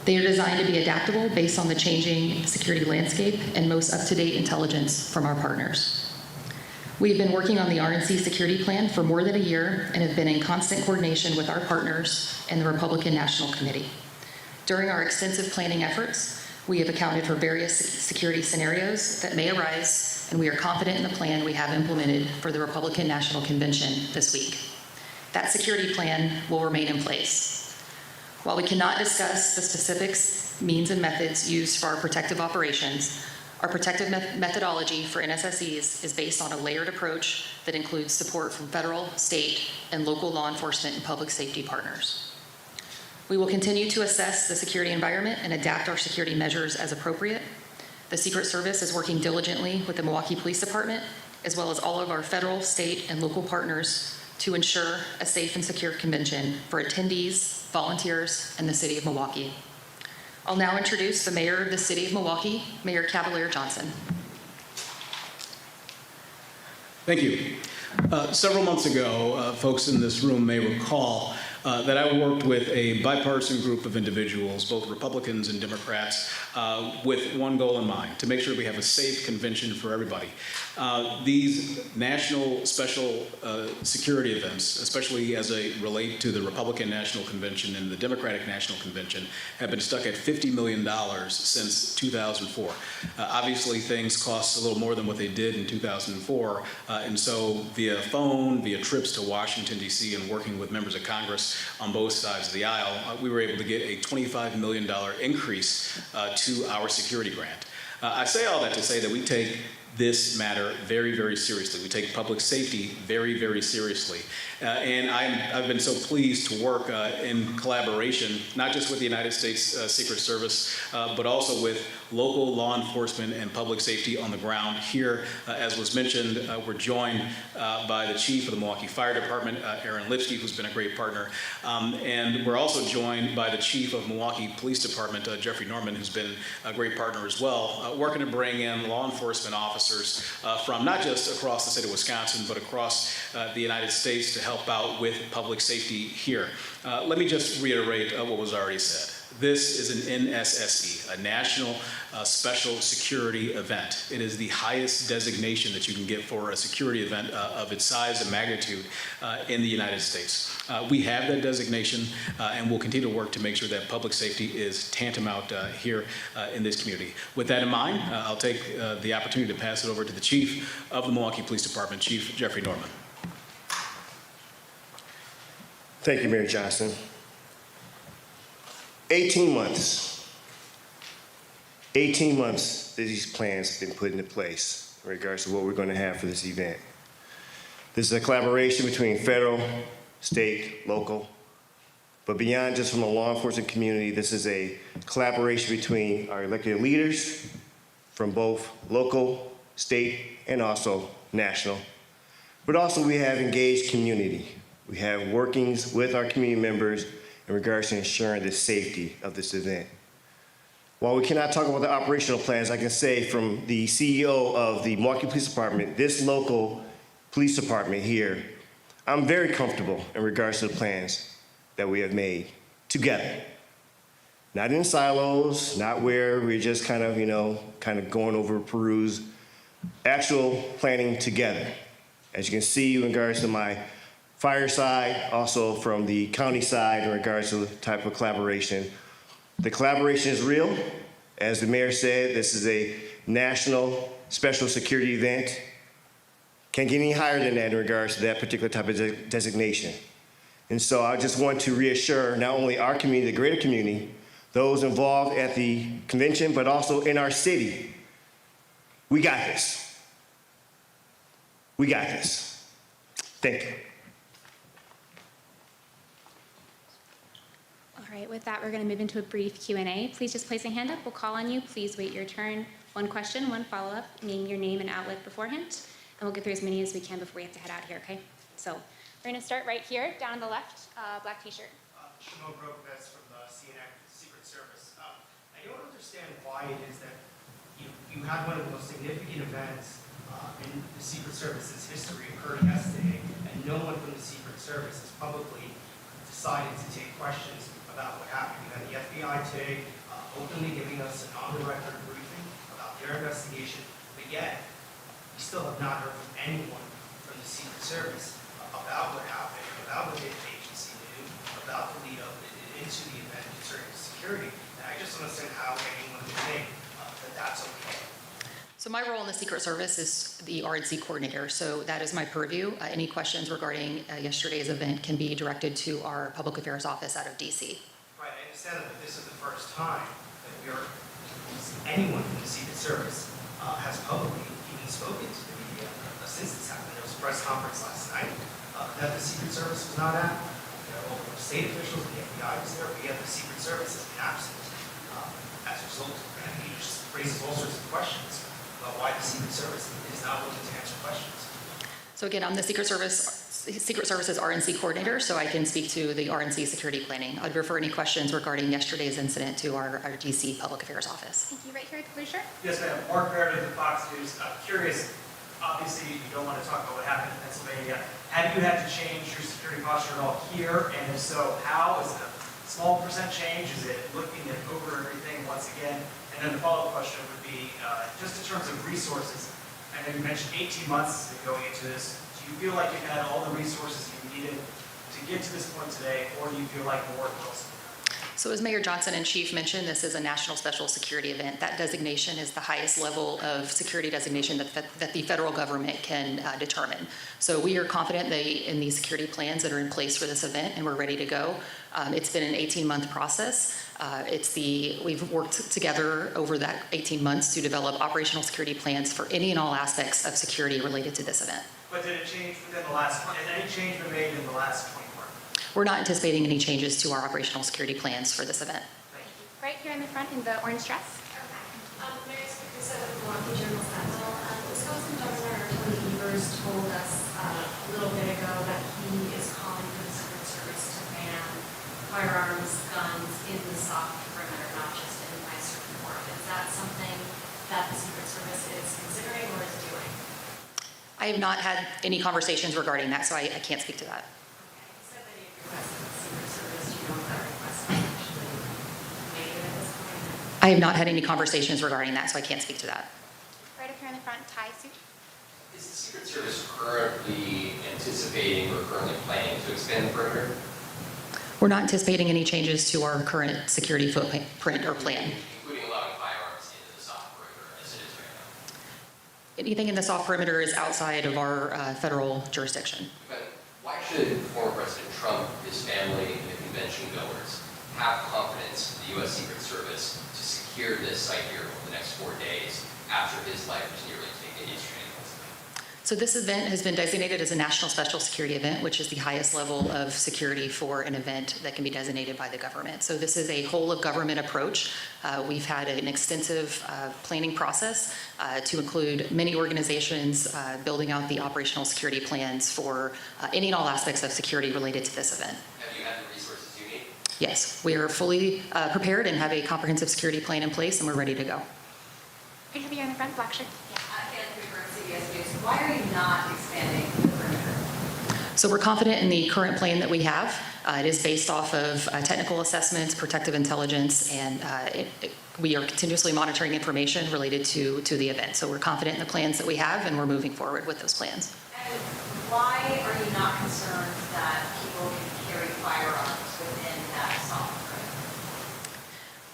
They are designed to be adaptable based on the changing security landscape and most up-to-date intelligence from our partners. We've been working on the RNC security plan for more than a year and have been in constant coordination with our partners and the Republican National Committee. During our extensive planning efforts, we have accounted for various security scenarios that may arise, and we are confident in the plan we have implemented for the Republican National Convention this week. That security plan will remain in place. While we cannot discuss the specifics, means, and methods used for our protective operations, our protective methodology for NSSEs is based on a layered approach that includes support from federal, state, and local law enforcement and public safety partners. We will continue to assess the security environment and adapt our security measures as appropriate. The Secret Service is working diligently with the Milwaukee Police Department, as well as all of our federal, state, and local partners to ensure a safe and secure convention for attendees, volunteers, and the City of Milwaukee. I'll now introduce the Mayor of the City of Milwaukee, Mayor Cavalier Johnson. Thank you. Several months ago, folks in this room may recall that I worked with a bipartisan group of individuals, both Republicans and Democrats, with one goal in mind: to make sure we have a safe convention for everybody. These national special security events, especially as they relate to the Republican National Convention and the Democratic National Convention, have been stuck at $50 million since 2004. Obviously, things cost a little more than what they did in 2004, and so via phone, via trips to Washington, D.C., and working with members of Congress on both sides of the aisle, we were able to get a $25 million increase to our security grant. I say all that to say that we take this matter very, very seriously. We take public safety very, very seriously. And I've been so pleased to work in collaboration, not just with the United States Secret Service, but also with local law enforcement and public safety on the ground here. As was mentioned, we're joined by the chief of the Milwaukee Fire Department, Aaron Lipsky, who's been a great partner. And we're also joined by the chief of Milwaukee Police Department, Jeffrey Norman, who's been a great partner as well, working to bring in law enforcement officers from not just across the state of Wisconsin, but across the United States to help out with public safety here. Let me just reiterate what was already said. This is an NSSE, a National Special Security Event. It is the highest designation that you can get for a security event of its size and magnitude in the United States. We have that designation, and we'll continue to work to make sure that public safety is tantamount here in this community. With that in mind, I'll take the opportunity to pass it over to the Chief of the Milwaukee Police Department, Chief Jeffrey Norman. Thank you, Mayor Johnson. 18 months that these plans have been put into place in regards to what we're going to have for this event. This is a collaboration between federal, state, local, but beyond just from a law enforcement community, this is a collaboration between our elected leaders from both local, state, and also national. But also we have engaged community. We have workings with our community members in regards to ensuring the safety of this event. While we cannot talk about the operational plans, I can say from the CEO of the Milwaukee Police Department, this local police department here, I'm very comfortable in regards to the plans that we have made together. Not in silos, not where we're just kind of going over peruse, actual planning together. As you can see in regards to my fire side, also from the county side in regards to the type of collaboration. The collaboration is real. As the mayor said, this is a national special security event. Can't get any higher than that in regards to that particular type of designation. And so I just want to reassure not only our community, the greater community, those involved at the convention, but also in our city. We got this. We got this. Thank you. All right, with that, we're going to move into a brief Q&A. Please just place a hand up. We'll call on you. Please wait your turn. One question, one follow-up. Name your name and outlet beforehand, and we'll get through as many as we can before we have to head out here, okay? So we're going to start right here, down on the left, black T-shirt. Shimon Brokovets from the CNAC Secret Service. I don't understand why it is that you had one of the most significant events in the Secret Service's history occurred yesterday, and no one from the Secret Service has publicly decided to take questions about what happened. You had the FBI today openly giving us an on-the-record briefing about their investigation, but yet we still have not heard from anyone from the Secret Service about what happened, about what the agency knew, about the lead up into the event concerning security. And I just don't understand how anyone would think that that's okay. So my role in the Secret Service is the RNC coordinator, so that is my purview. Any questions regarding yesterday's event can be directed to our public affairs office out of DC. Right, I understand that this is the first time that anyone from the Secret Service has publicly even spoken to the media since this happened. There was a press conference last night that the Secret Service was not at. All the state officials, the FBI was there, but yet the Secret Service has been absent. As a result, and it just raises all sorts of questions about why the Secret Service is not willing to answer questions. So again, I'm the Secret Service's RNC coordinator, so I can speak to the RNC security planning. I'd refer any questions regarding yesterday's incident to our DC public affairs office. Thank you. Right here at the blue shirt. Yes, ma'am. Mark Meredith of Fox News. I'm curious, obviously, you don't want to talk about what happened in Pennsylvania. Have you had to change your security posture at all here? And if so, how? Is it a small percent change? Is it looking at over everything once again? And then the follow-up question would be, just in terms of resources, I know you mentioned 18 months going into this. Do you feel like you've had all the resources you needed to get to this point today, or do you feel like more will? So as Mayor Johnson and Chief mentioned, this is a national special security event. That designation is the highest level of security designation that the federal government can determine. So we are confident in the security plans that are in place for this event, and we're ready to go. It's been an 18-month process. We've worked together over that 18 months to develop operational security plans for any and all aspects of security related to this event. But did it change within the last, has any change been made in the last 24 months? We're not anticipating any changes to our operational security plans for this event. Right here in the front in the orange dress. Mary Speaker said of the Milwaukee Journal-Sentinel, Wisconsin Governor Tony Evers told us a little bit ago that he is calling for the Secret Service to ban firearms, guns in the soft perimeter, not just in the nicer form. Is that something that the Secret Service is considering or is doing? I have not had any conversations regarding that, so I can't speak to that. You said that you requested the Secret Service. Do you know if that request was actually made at this point? I have not had any conversations regarding that, so I can't speak to that. Right up here in the front, tie suit. Is the Secret Service currently anticipating or currently planning to expand the perimeter? We're not anticipating any changes to our current security footprint or plan. Including allowing firearms into the soft perimeter as it is right now? Anything in the soft perimeter is outside of our federal jurisdiction. But why should former President Trump, his family, and the convention goers have confidence in the U.S. Secret Service to secure this site here over the next 4 days after his life was nearly taken yesterday? So this event has been designated as a national special security event, which is the highest level of security for an event that can be designated by the government. So this is a whole of government approach. We've had an extensive planning process to include many organizations building out the operational security plans for any and all aspects of security related to this event. Have you had the resources you need? Yes, we are fully prepared and have a comprehensive security plan in place, and we're ready to go. Right here in the front, black shirt. CBS News. Why are you not expanding the perimeter? So we're confident in the current plan that we have. It is based off of technical assessments, protective intelligence, and we are continuously monitoring information related to the event. So we're confident in the plans that we have, and we're moving forward with those plans. And why are you not concerned that people can carry firearms within that soft perimeter?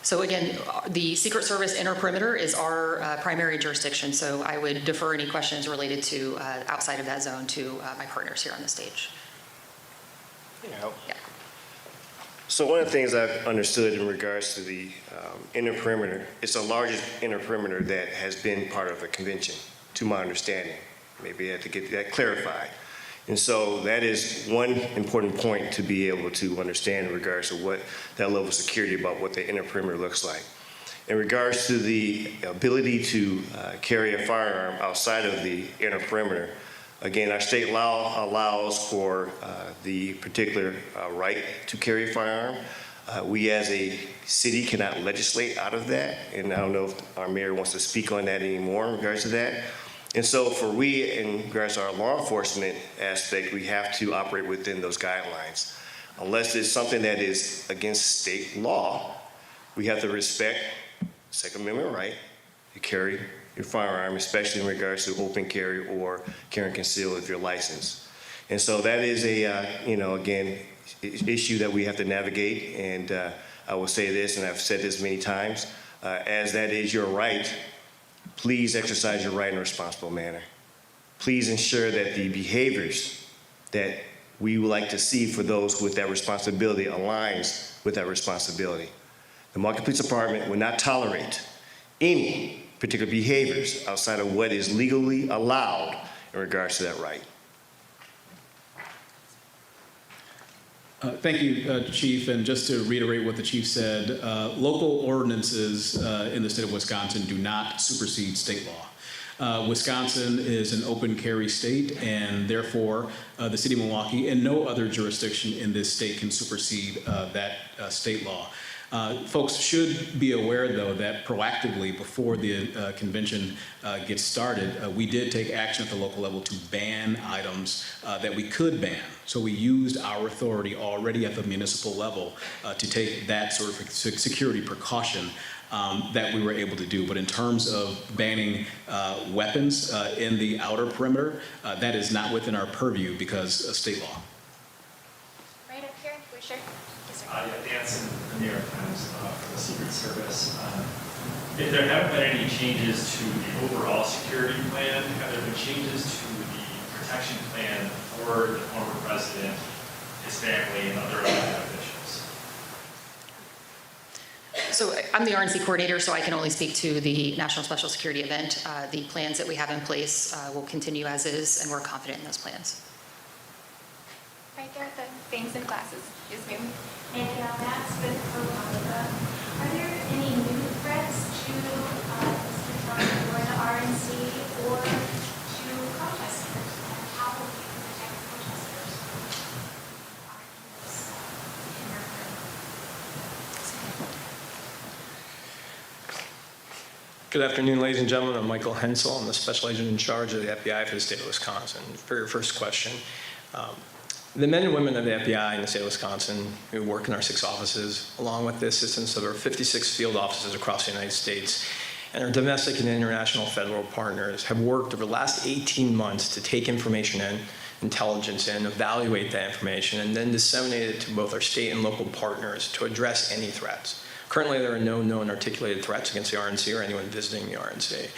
So again, the Secret Service inner perimeter is our primary jurisdiction, so I would defer any questions related to outside of that zone to my partners here on the stage. Yeah. Yeah. So one of the things I've understood in regards to the inner perimeter, it's the largest inner perimeter that has been part of a convention, to my understanding. Maybe I have to get that clarified. And so that is one important point to be able to understand in regards to what that level of security about what the inner perimeter looks like. In regards to the ability to carry a firearm outside of the inner perimeter, again, our state law allows for the particular right to carry a firearm. We as a city cannot legislate out of that, and I don't know if our mayor wants to speak on that anymore in regards to that. And so in regards to our law enforcement aspect, we have to operate within those guidelines. Unless it's something that is against state law, we have to respect Second Amendment right to carry your firearm, especially in regards to open carry or carry and conceal if you're licensed. And so that is a, again, issue that we have to navigate. And I will say this, and I've said this many times, as that is your right, please exercise your right in a responsible manner. Please ensure that the behaviors that we would like to see for those with that responsibility aligns with that responsibility. The Milwaukee Police Department will not tolerate any particular behaviors outside of what is legally allowed in regards to that right. Thank you, Chief. And just to reiterate what the Chief said, local ordinances in the state of Wisconsin do not supersede state law. Wisconsin is an open carry state, and therefore the City of Milwaukee and no other jurisdiction in this state can supersede that state law. Folks should be aware, though, that proactively before the convention gets started, we did take action at the local level to ban items that we could ban. So we used our authority already at the municipal level to take that sort of security precaution that we were able to do. But in terms of banning weapons in the outer perimeter, that is not within our purview because of state law. Right up here, for sure. Yes, sir. Yeah, Danson, the New York Times, for the Secret Service. If there haven't been any changes to the overall security plan, have there been changes to the protection plan for the former president, his family, and other elected officials? So I'm the RNC coordinator, so I can only speak to the National Special Security event. The plans that we have in place will continue as is, and we're confident in those plans. Right there with the things and glasses. Yes, ma'am. And that's been for Monica. Are there any new threats to Mr. Trump or the RNC or to protesters? And how will you protect protesters? Good afternoon, ladies and gentlemen. I'm Michael Hensel. I'm the special agent in charge of the FBI for the state of Wisconsin. For your first question, the men and women of the FBI in the state of Wisconsin who work in our 6 offices, along with the assistance of our 56 field offices across the United States, and our domestic and international federal partners, have worked over the last 18 months to take information in, intelligence in, evaluate that information, and then disseminate it to both our state and local partners to address any threats. Currently, there are no known articulated threats against the RNC or anyone visiting the RNC.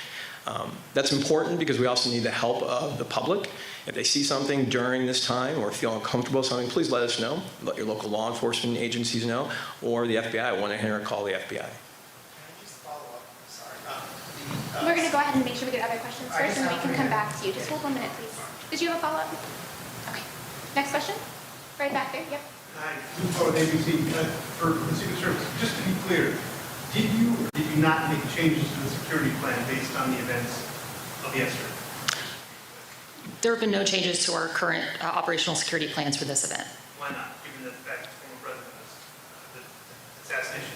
That's important because we also need the help of the public. If they see something during this time or feel uncomfortable with something, please let us know. Let your local law enforcement agencies know, or the FBI. 1-800 call the FBI. Can I just follow up? Sorry. We're going to go ahead and make sure we get other questions I first, just and we have can three come minutes. back to you. Just hold 1 minute, please. Did you have a follow-up? Okay. Next question? Right back there. Yep. Hi, Lupo with ABC. For the Secret Service, just to be clear, did you or did you not make changes to the security plan based on the events of yesterday? There have been no changes to our current operational security plans for this event. Why not, given the fact that the former president was the assassination?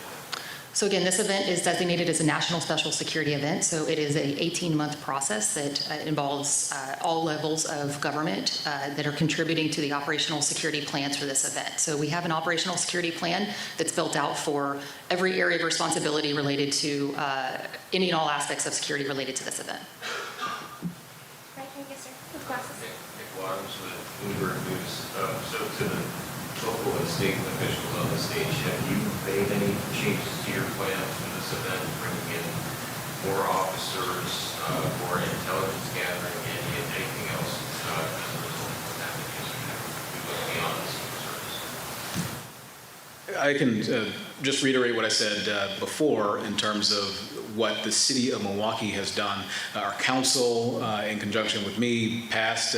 So again, this event is designated as a national special security event, so it is a 18-month process that involves all levels of government that are contributing to the operational security plans for this event. So we have an operational security plan that's built out for every area of responsibility related to any and all aspects of security related to this event. Right here. Yes, sir. With glasses. Nick Waters with Bloomberg News. So to the local and state officials on the stage, have you made any changes to your plans for this event, bringing in more officers, more intelligence gathering, anything else as a result of that? Because we look beyond the Secret Service. I can just reiterate what I said before in terms of what the City of Milwaukee has done. Our council, in conjunction with me, passed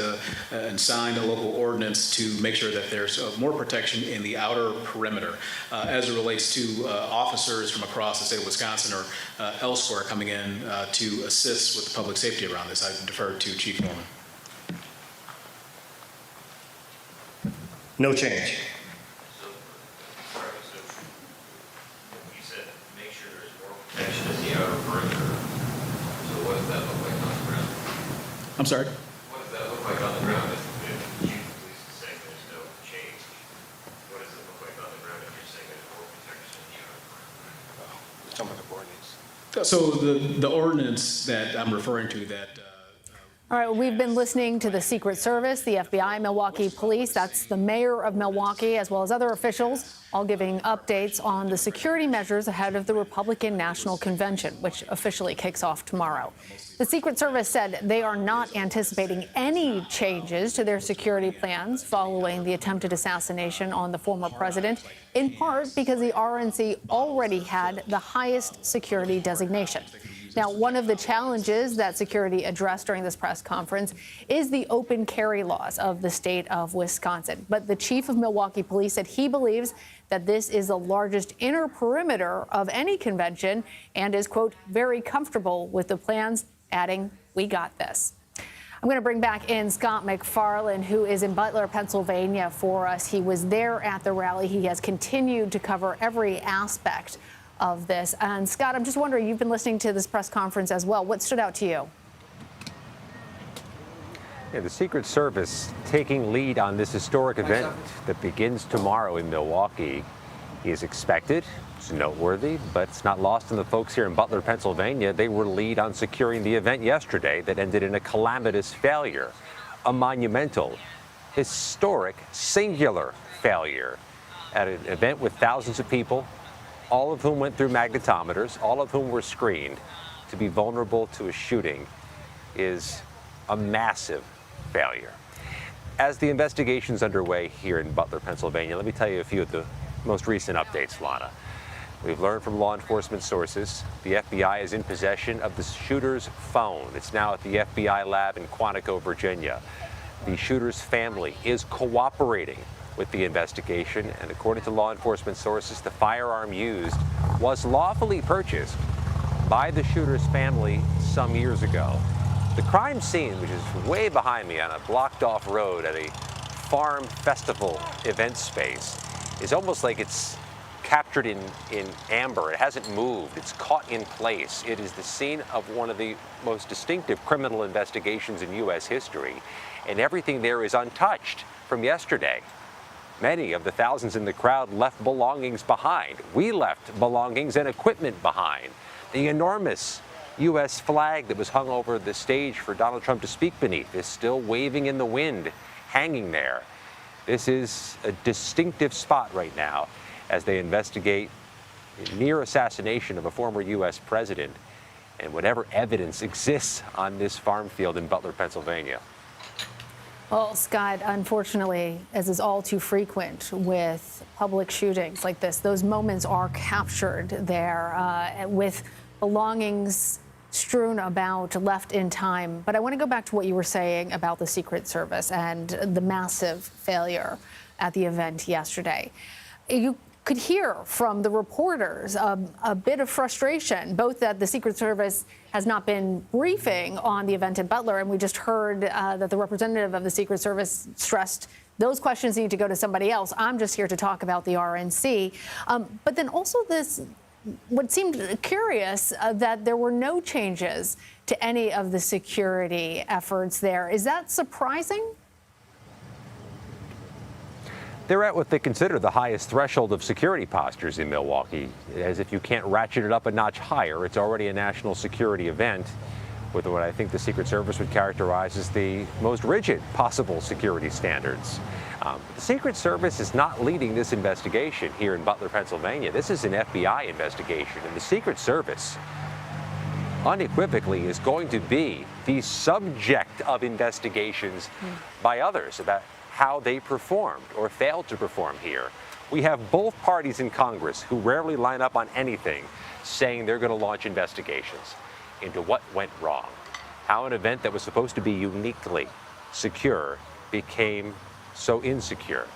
and signed a local ordinance to make sure that there's more protection in the outer perimeter as it relates to officers from across the state of Wisconsin or elsewhere coming in to assist with public safety around this. I defer to Chief Norman. No change. You said make sure there's more protection in the outer perimeter. So what does that look like on the ground? I'm sorry? What does that look like on the ground if the chief of police is saying there's no change? What does So the ordinance that I'm referring to that. All right, we've been listening to the Secret Service, the FBI, Milwaukee Police, that's the mayor of Milwaukee, as well as other officials, all giving updates on the security measures ahead of the Republican National Convention, which officially kicks off tomorrow. The Secret Service said they are not anticipating any changes to their security plans following the attempted assassination on the former president, in part because the RNC already had the highest security designation. Now, one of the challenges that security addressed during this press conference is the open carry laws of the state of Wisconsin. But the chief of Milwaukee Police said he believes that this is the largest inner perimeter of any convention and is, quote, very comfortable with the plans, adding, "We got this." I'm going to bring back in Scott McFarland, who is in Butler, Pennsylvania for us. He was there at the rally. He has continued to cover every aspect of this. And Scott, I'm just wondering, you've been listening to this press conference as well. What stood out to you? Yeah, the Secret Service taking lead on this historic event that begins tomorrow in Milwaukee is expected. It's noteworthy, but it's not lost on the folks here in Butler, Pennsylvania. They were lead on securing the event yesterday that ended in a calamitous failure, a monumental, historic, singular failure at an event with thousands of people, all of whom went through magnetometers, all of whom were screened. To be vulnerable to a shooting is a massive failure. As the investigation's underway here in Butler, Pennsylvania, let me tell you a few of the most recent updates, Lana. We've learned from law enforcement sources the FBI is in possession of the shooter's phone. It's now at the FBI lab in Quantico, Virginia. The shooter's family is cooperating with the investigation, and according to law enforcement sources, the firearm used was lawfully purchased by the shooter's family some years ago. The crime scene, which is way behind me on a blocked-off road at a farm festival event space, is almost like it's captured in amber. It hasn't moved. It's caught in place. It is the scene of one of the most distinctive criminal investigations in U.S. history, and everything there is untouched from yesterday. Many of the thousands in the crowd left belongings behind. We left belongings and equipment behind. The enormous U.S. flag that was hung over the stage for Donald Trump to speak beneath is still waving in the wind, hanging there. This is a distinctive spot right now as they investigate the near assassination of a former U.S. president and whatever evidence exists on this farm field in Butler, Pennsylvania. Well, Scott, unfortunately, as is all too frequent with public shootings like this, those moments are captured there with belongings strewn about, left in time. But I want to go back to what you were saying about the Secret Service and the massive failure at the event yesterday. You could hear from the reporters a bit of frustration, both that the Secret Service has not been briefing on the event in Butler, and we just heard that the representative of the Secret Service stressed those questions need to go to somebody else. I'm just here to talk about the RNC. But then also this, what seemed curious, that there were no changes to any of the security efforts there. Is that surprising? They're at what they consider the highest threshold of security postures in Milwaukee, as if you can't ratchet it up a notch higher. It's already a national security event with what I think the Secret Service would characterize as the most rigid possible security standards. The Secret Service is not leading this investigation here in Butler, Pennsylvania. This is an FBI investigation, and the Secret Service unequivocally is going to be the subject of investigations by others about how they performed or failed to perform here. We have both parties in Congress who rarely line up on anything saying they're going to launch investigations into what went wrong, how an event that was supposed to be uniquely secure became so insecure.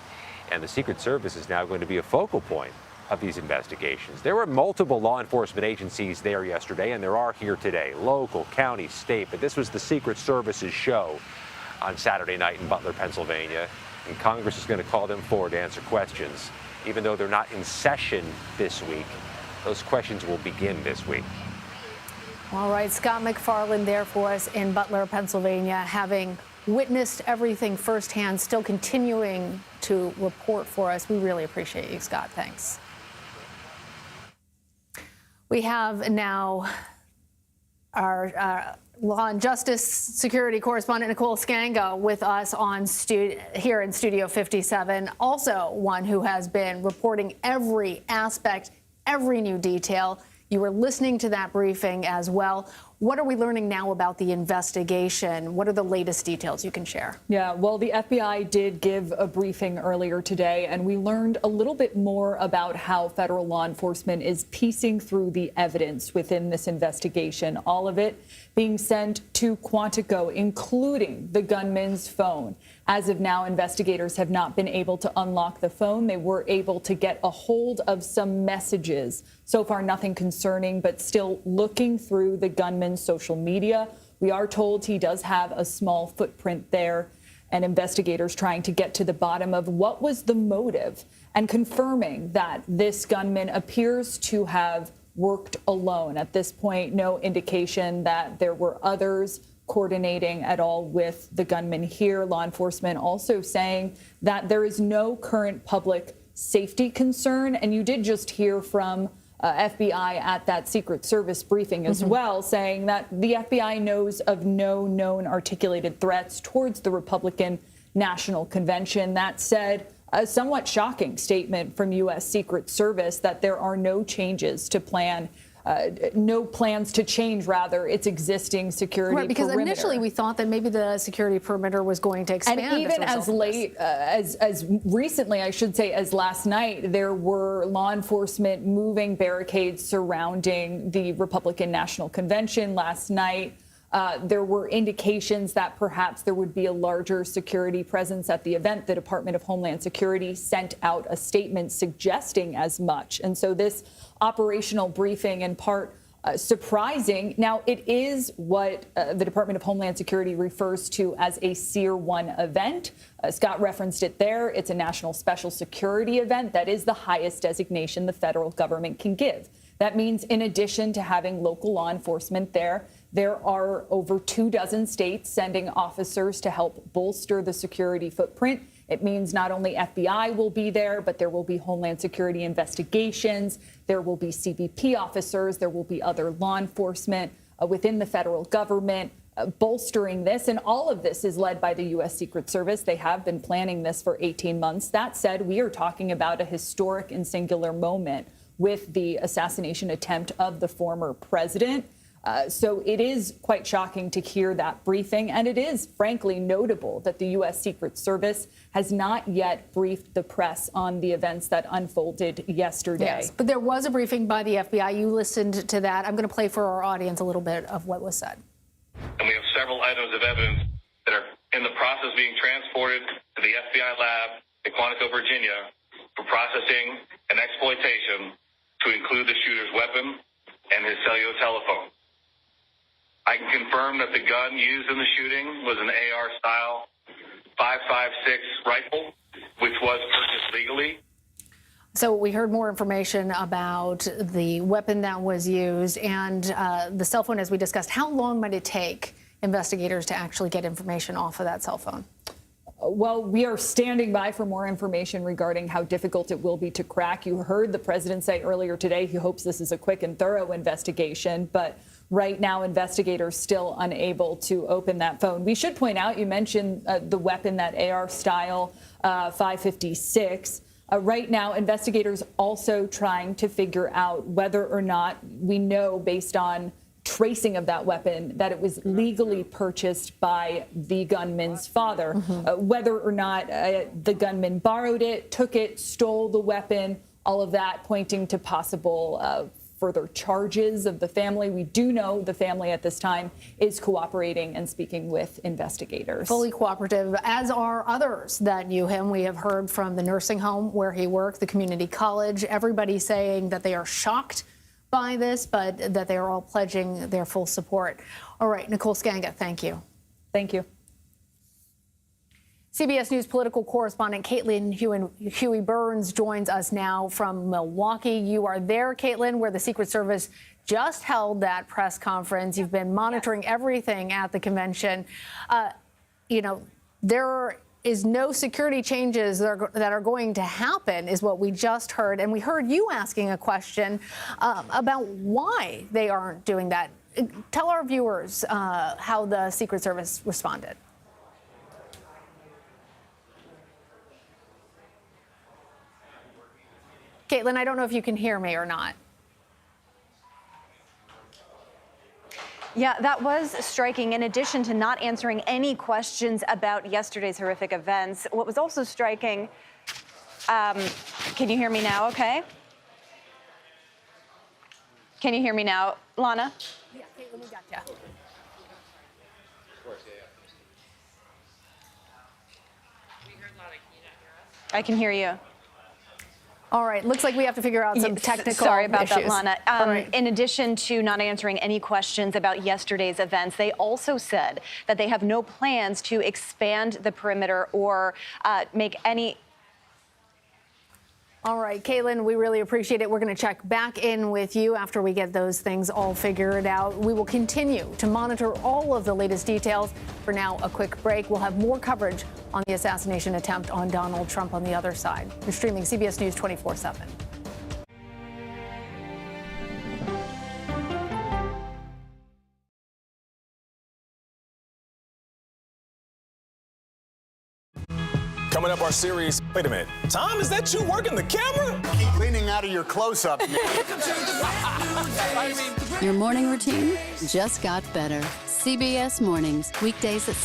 And the Secret Service is now going to be a focal point of these investigations. There were multiple law enforcement agencies there yesterday, and there are here today, local, county, state, but this was the Secret Service's show on Saturday night in Butler, Pennsylvania, and Congress is going to call them forward to answer questions. Even though they're not in session this week, those questions will begin this week. All right, Scott McFarland there for us in Butler, Pennsylvania, having witnessed everything firsthand, still continuing to report for us. We really appreciate you, Scott. Thanks. We have now our law and justice security correspondent Nicole Skanga with us on here in Studio 57. Also one who has been reporting every aspect, every new detail. You were listening to that briefing as well. What are we learning now about the investigation? What are the latest details you can share? Yeah, well, the FBI did give a briefing earlier today, and we learned a little bit more about how federal law enforcement is piecing through the evidence within this investigation, all of it being sent to Quantico, including the gunman's phone. As of now, investigators have not been able to unlock the phone. They were able to get a hold of some messages. So far, nothing concerning, but still looking through the gunman's social media. We are told he does have a small footprint there, and investigators trying to get to the bottom of what was the motive and confirming that this gunman appears to have worked alone. At this point, no indication that there were others coordinating at all with the gunman here. Law enforcement also saying that there is no current public safety concern. And you did just hear from FBI at that Secret Service briefing as well, saying that the FBI knows of no known articulated threats towards the Republican National Convention. That said, a somewhat shocking statement from U.S. Secret Service that there are no changes to no plans to change, rather, its existing security right, because perimeter. Initially we thought that maybe the security perimeter was going to expand. And even as late, as recently, I should say, as last night, there were law enforcement moving barricades surrounding the Republican National Convention last night. There were indications that perhaps there would be a larger security presence at the event. The Department of Homeland Security sent out a statement suggesting as much. And so this operational briefing, in part, surprising. Now, it is what the Department of Homeland Security refers to as a Tier 1 event. Scott referenced it there. It's a national special security event. That is the highest designation the federal government can give. That means in addition to having local law enforcement there are over 24 states sending officers to help bolster the security footprint. It means not only FBI will be there, but there will be Homeland Security investigations. There will be CBP officers. There will be other law enforcement within the federal government bolstering this. And all of this is led by the U.S. Secret Service. They have been planning this for 18 months. That said, we are talking about a historic and singular moment with the assassination attempt of the former president. So it is quite shocking to hear that briefing. And it is, frankly, notable that the U.S. Secret Service has not yet briefed the press on the events that unfolded yesterday. Yes, but there was a briefing by the FBI. You listened to that. I'm going to play for our audience a little bit of what was said. And we have several items of evidence that are in the process of being transported to the FBI lab in Quantico, Virginia, for processing and exploitation, to include the shooter's weapon and his cellular telephone. I can confirm that the gun used in the shooting was an AR-style .556 rifle, which was purchased legally. So we heard more information about the weapon that was used and the cell phone, as we discussed. How long might it take investigators to actually get information off of that cell phone? Well, we are standing by for more information regarding how difficult it will be to crack. You heard the president say earlier today he hopes this is a quick and thorough investigation, but right now investigators still unable to open that phone. We should point out, you mentioned the weapon, that AR-style .556. Right now, investigators also trying to figure out whether or not we know, based on tracing of that weapon, that it was legally purchased by the gunman's father. Whether or not the gunman borrowed it, took it, stole the weapon, all of that pointing to possible further charges of the family. We do know the family at this time is cooperating and speaking with investigators. Fully cooperative, as are others that knew him. We have heard from the nursing home where he worked, the community college, everybody saying that they are shocked by this, but that they are all pledging their full support. All right, Nicole Skanga, thank you. Thank you. CBS News political correspondent Caitlin Huey Burns joins us now from Milwaukee. You are there, Caitlin, where the Secret Service just held that press conference. You've been monitoring everything at the convention. You know, there is no security changes that are going to happen, is what we just heard. And we heard you asking a question about why they aren't doing that. Tell our viewers how the Secret Service responded. Caitlin, I don't know if you can hear me or not. Yeah, that was striking. In addition to not answering any questions about yesterday's horrific events, what was also striking, can you hear me now okay? Can you hear me now, Lana? Yeah, Caitlin, we got you. I can hear you. All right, looks like we have to figure out some technical Sorry about issues. that, Lana. All right. In addition to not answering any questions about yesterday's events, they also said that they have no plans to expand the perimeter or make any. All right, Caitlin, we really appreciate it. We're going to check back in with you after we get those things all figured out. We will continue to monitor all of the latest details. For now, a quick break. We'll have more coverage on the assassination attempt on Donald Trump on the other side. You're streaming CBS News 24/7. Coming up, our series. Wait a minute. Tom, is that you working the camera? Keep leaning out of your close-up. Your morning routine just got better. CBS Mornings, weekdays at